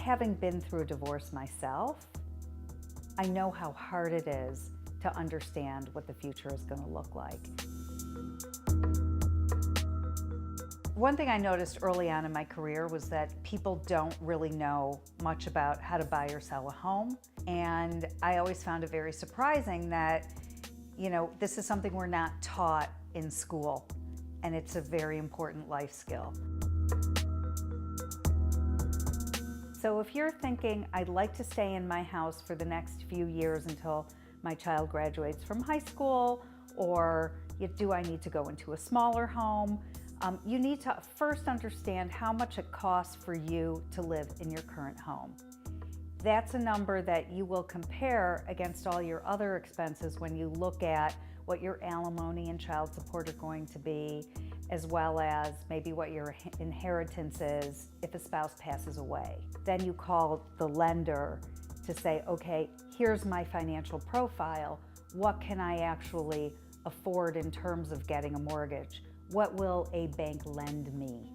Having been through a divorce myself, I know how hard it is to understand what the future is going to look like. One thing I noticed early on in my career was that people don't really know much about how to buy or sell a home. And I always found it very surprising that, this is something we're not taught in school, and it's a very important life skill. So if you're thinking, I'd like to stay in my house for the next few years until my child graduates from high school, or do I need to go into a smaller home? You need to first understand how much it costs for you to live in your current home. That's a number that you will compare against all your other expenses when you look at what your alimony and child support are going to be, as well as maybe what your inheritance is if a spouse passes away. Then you call the lender to say, okay, here's my financial profile. What can I actually afford in terms of getting a mortgage? What will a bank lend me?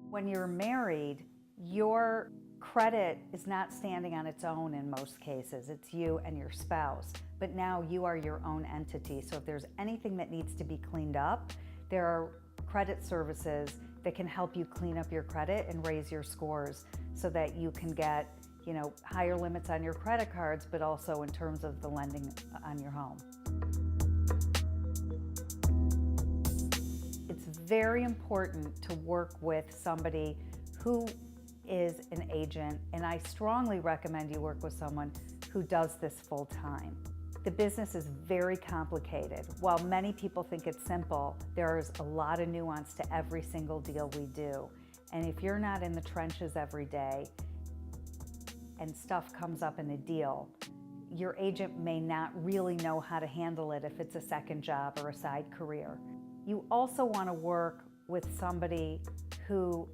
When you're married, your credit is not standing on its own in most cases. It's you and your spouse. But now you are your own entity. So if there's anything that needs to be cleaned up, there are credit services that can help you clean up your credit and raise your scores so that you can get, higher limits on your credit cards, but also in terms of the lending on your home. It's very important to work with somebody who is an agent, and I strongly recommend you work with someone who does this full time. The business is very complicated. While many people think it's simple, there's a lot of nuance to every single deal we do. And if you're not in the trenches every day and stuff comes up in a deal, your agent may not really know how to handle it if it's a second job or a side career. You also want to work with somebody who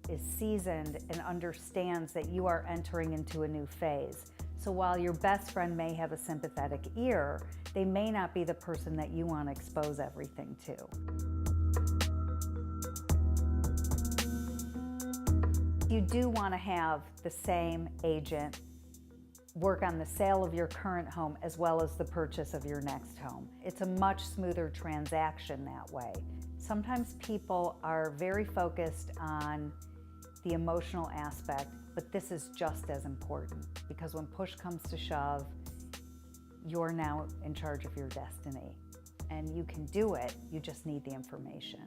is seasoned and understands that you are entering into a new phase. So while your best friend may have a sympathetic ear, they may not be the person that you want to expose everything to. You do want to have the same agent work on the sale of your current home as well as the purchase of your next home. It's a much smoother transaction that way. Sometimes people are very focused on the emotional aspect, but this is just as important, because when push comes to shove, you're now in charge of your destiny. And you can do it, you just need the information.